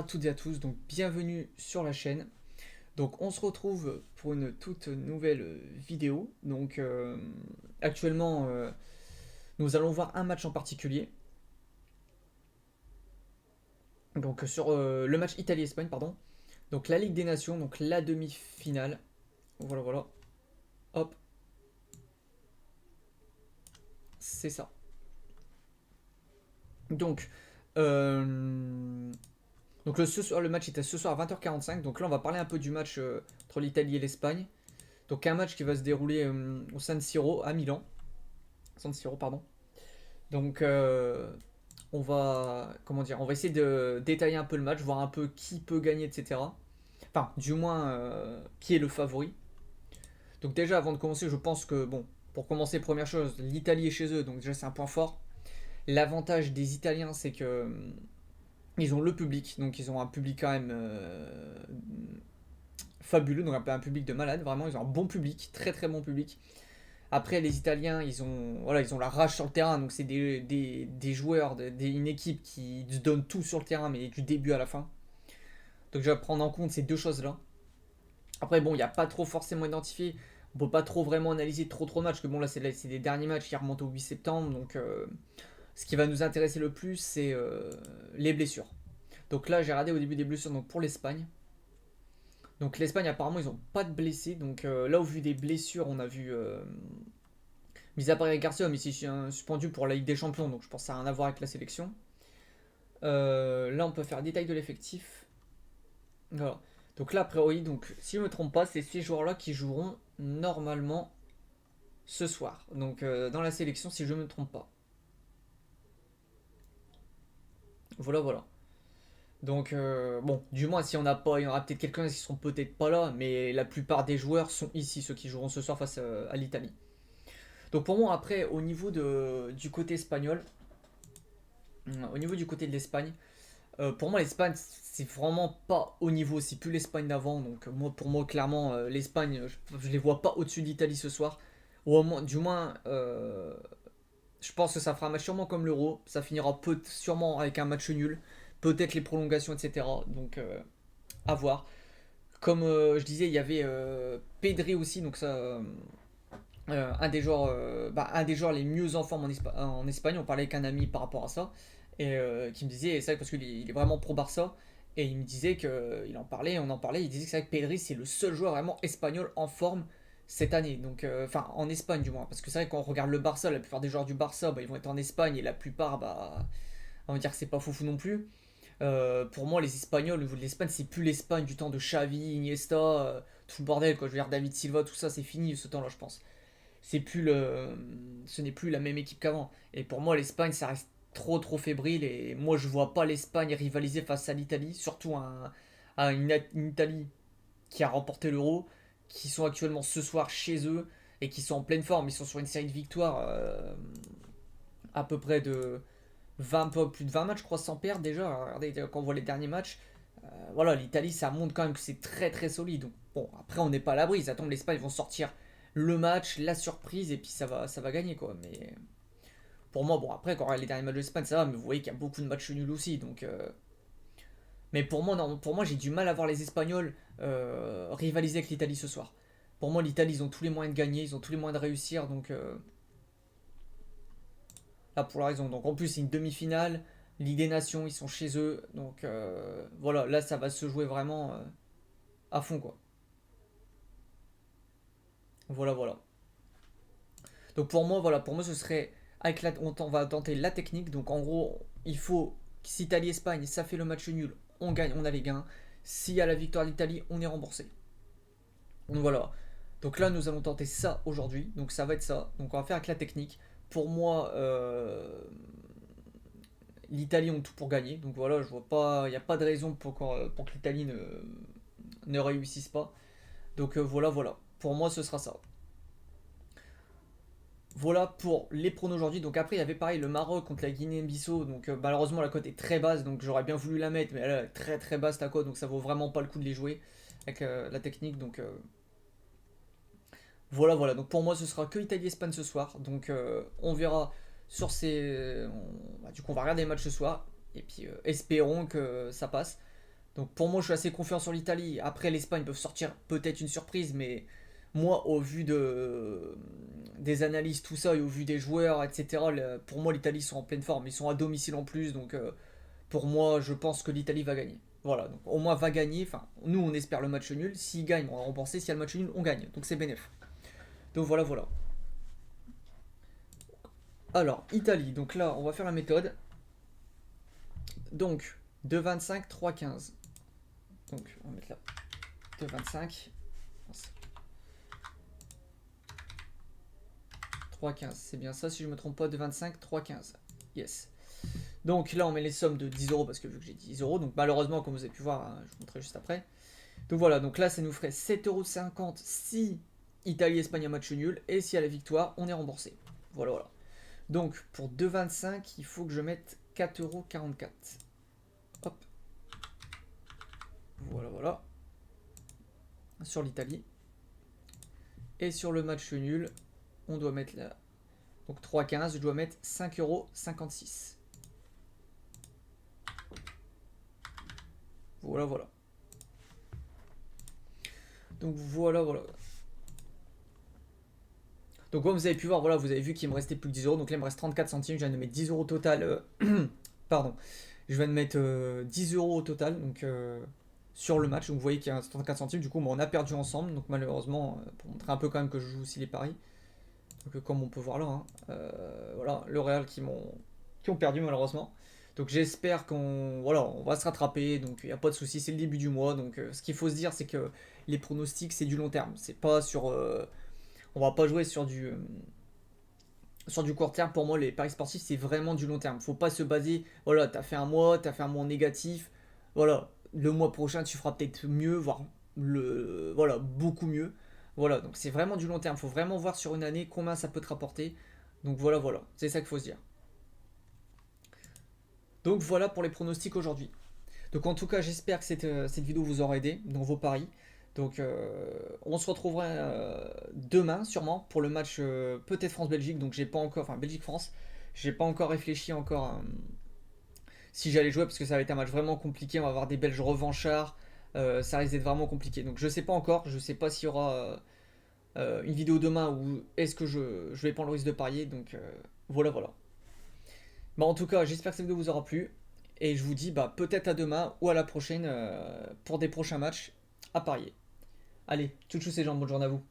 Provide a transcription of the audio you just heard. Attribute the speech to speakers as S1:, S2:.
S1: toutes et à tous, donc bienvenue sur la chaîne. Donc on se retrouve pour une toute nouvelle vidéo. Donc actuellement nous allons voir un match en particulier. Donc sur le match Italie-Espagne, pardon. Donc la Ligue des Nations, donc la demi-finale. Voilà, voilà. Hop, c'est ça. Donc, euh, le match était ce soir à 20h45. Donc là on va parler un peu du match entre l'Italie et l'Espagne. Donc un match qui va se dérouler au San Siro à Milan. San Siro, pardon. Donc on va essayer de détailler un peu le match, voir un peu qui peut gagner, etc. Enfin, du moins qui est le favori. Donc déjà avant de commencer, je pense que bon, pour commencer, première chose, l'Italie est chez eux, donc déjà c'est un point fort. L'avantage des Italiens, c'est que ils ont le public, donc ils ont un public quand même fabuleux, donc un public de malade, vraiment, ils ont un bon public, très très bon public. Après, les Italiens, ils ont la rage sur le terrain, donc c'est des joueurs, une équipe qui se donne tout sur le terrain, mais du début à la fin. Donc je vais prendre en compte ces deux choses-là. Après, bon, il n'y a pas trop forcément identifié, on peut pas trop vraiment analyser trop de matchs, que bon, là, c'est des derniers matchs qui remontent au 8 septembre, donc ce qui va nous intéresser le plus, c'est les blessures. Donc là, j'ai regardé au début des blessures donc pour l'Espagne. Donc l'Espagne, apparemment, ils n'ont pas de blessés, donc là, au vu des blessures, on a vu mis à part Eric Garcia, mais c'est suspendu pour la Ligue des Champions, donc je pense que ça n'a rien à voir avec la sélection. Là, on peut faire détail de l'effectif. Voilà. Donc là, a priori, donc, si je ne me trompe pas, c'est ces joueurs-là qui joueront normalement ce soir. Donc dans la sélection, si je ne me trompe pas. Voilà, voilà. Donc bon, du moins, si on n'a pas, il y en aura peut-être quelqu'un qui seront peut-être pas là, mais la plupart des joueurs sont ici, ceux qui joueront ce soir face à l'Italie. Donc pour moi, après, du côté espagnol, au niveau du côté de l'Espagne, pour moi, l'Espagne, c'est vraiment pas au niveau. C'est plus l'Espagne d'avant. Donc, moi, pour moi, clairement, l'Espagne, je les vois pas au-dessus de l'Italie ce soir. Ou au moins, du moins, je pense que ça fera un match sûrement comme l'Euro. Ça finira sûrement avec un match nul. Peut-être les prolongations, etc. Donc, à voir. Comme je disais, il y avait Pedri aussi. Donc, ça. Un des joueurs les mieux en forme en Espagne. On parlait avec un ami par rapport à ça et qui me disait, et c'est vrai parce qu'il est vraiment pro Barça, et il me disait que il en parlait, on en parlait, il disait que c'est vrai que Pedri c'est le seul joueur vraiment espagnol en forme cette année, donc enfin en Espagne du moins, parce que c'est vrai qu'on regarde le Barça, la plupart des joueurs du Barça, bah, ils vont être en Espagne et la plupart, bah, on va dire que c'est pas foufou non plus. Pour moi, les Espagnols, au niveau de l'Espagne, c'est plus l'Espagne du temps de Xavi, Iniesta, tout le bordel quoi. Je veux dire David Silva, tout ça, c'est fini ce temps-là, je pense ce n'est plus la même équipe qu'avant. Et pour moi, l'Espagne, ça reste trop fébrile. Et moi, je vois pas l'Espagne rivaliser face à l'Italie, surtout à une Italie qui a remporté l'Euro, qui sont actuellement ce soir chez eux et qui sont en pleine forme. Ils sont sur une série de victoires à peu près de 20, plus de 20 matchs, je crois, sans perdre déjà. Regardez, quand on voit les derniers matchs, voilà, l'Italie, ça montre quand même que c'est très solide. Donc, bon, après, on n'est pas à l'abri. Ça tombe, l'Espagne vont sortir le match, la surprise, et puis ça va gagner, quoi. Mais pour moi, bon, après, quand on regarde les derniers matchs de l'Espagne, ça va, mais vous voyez qu'il y a beaucoup de matchs nuls aussi. Donc, mais pour moi, non, pour moi, j'ai du mal à voir les Espagnols rivaliser avec l'Italie ce soir. Pour moi, l'Italie, ils ont tous les moyens de gagner, ils ont tous les moyens de réussir, donc là, pour la raison. Donc, en plus, c'est une demi-finale. Ligue des Nations, ils sont chez eux. Donc, voilà, là, ça va se jouer vraiment à fond, quoi. Voilà, voilà. Donc pour moi, voilà, pour moi ce serait on va tenter la technique. Donc en gros, il faut si Italie-Espagne, ça fait le match nul, on gagne, on a les gains. S'il y a la victoire d'Italie, on est remboursé. Donc voilà. Donc là, nous allons tenter ça aujourd'hui. Donc ça va être ça. Donc on va faire avec la technique. Pour moi, l'Italie ont tout pour gagner. Donc voilà, je vois pas, il n'y a pas de raison pour que l'Italie ne réussisse pas. Donc voilà, voilà. Pour moi, ce sera ça. Voilà pour les pronos aujourd'hui. Donc après, il y avait pareil le Maroc contre la Guinée-Bissau. Donc malheureusement, la cote est très basse. Donc j'aurais bien voulu la mettre, mais elle est très basse la cote. Donc ça vaut vraiment pas le coup de les jouer avec la technique. Donc voilà, voilà. Donc pour moi, ce sera que Italie-Espagne ce soir. Donc on verra sur ces. Du coup, on va regarder les matchs ce soir. Et puis espérons que ça passe. Donc pour moi, je suis assez confiant sur l'Italie. Après, l'Espagne peuvent sortir peut-être une surprise, mais moi, au vu des analyses, tout ça, et au vu des joueurs, etc., pour moi, l'Italie sont en pleine forme. Ils sont à domicile en plus, donc pour moi, je pense que l'Italie va gagner. Voilà, donc au moins va gagner. Enfin, nous, on espère le match nul. S'ils gagnent, on va rembourser. S'il y a le match nul, on gagne. Donc c'est bénéf. Donc voilà, voilà. Alors, Italie. Donc là, on va faire la méthode. Donc, 2,25, 3,15. Donc, on va mettre là 2,25. 3,15. C'est bien ça, si je ne me trompe pas, 2,25, 3,15. Yes. Donc là, on met les sommes de 10 euros parce que vu que j'ai 10 euros, donc malheureusement, comme vous avez pu voir, hein, je vous montrerai juste après. Donc voilà, donc là, ça nous ferait 7,50 € si Italie-Espagne a match nul et si à la victoire, on est remboursé. Voilà, voilà. Donc pour 2,25, il faut que je mette 4,44 €. Hop. Voilà, voilà. Sur l'Italie. Et sur le match nul, on doit mettre là. Donc 3,15, je dois mettre 5,56 €. Voilà, voilà. Donc voilà, voilà. Donc comme vous avez pu voir, voilà, vous avez vu qu'il me restait plus que 10 euros. Donc là, il me reste 34 centimes. Je viens de mettre 10 euros au total. Pardon. Je viens de mettre 10 euros au total. Donc sur le match. Donc vous voyez qu'il y a 34 centimes. Du coup, on a perdu ensemble. Donc malheureusement, pour montrer un peu quand même que je joue aussi les paris. Donc comme on peut voir là, hein, voilà, le Real qui ont perdu malheureusement. Donc j'espère on va se rattraper. Donc il n'y a pas de souci. C'est le début du mois. Donc ce qu'il faut se dire, c'est que les pronostics, c'est du long terme. C'est pas sur on va pas jouer sur du court terme. Pour moi, les paris sportifs, c'est vraiment du long terme. Faut pas se baser, voilà, t'as fait un mois négatif, voilà, le mois prochain, tu feras peut-être mieux, voire voilà, beaucoup mieux. Voilà, donc c'est vraiment du long terme. Faut vraiment voir sur une année combien ça peut te rapporter. Donc voilà, voilà, c'est ça qu'il faut se dire. Donc voilà pour les pronostics aujourd'hui. Donc en tout cas, j'espère que cette vidéo vous aura aidé dans vos paris. Donc on se retrouvera demain sûrement pour le match peut-être France-Belgique. Donc j'ai pas encore, enfin Belgique-France, j'ai pas encore réfléchi encore si j'allais jouer parce que ça va être un match vraiment compliqué. On va avoir des Belges revanchards, ça risque d'être vraiment compliqué. Donc je sais pas encore, je sais pas s'il y aura une vidéo demain ou est-ce que je vais prendre le risque de parier. Donc voilà, voilà. Bah, en tout cas, j'espère que cette vidéo vous aura plu. Et je vous dis bah, peut-être à demain ou à la prochaine pour des prochains matchs à parier. Allez, tchou tchou ces gens, bonne journée à vous.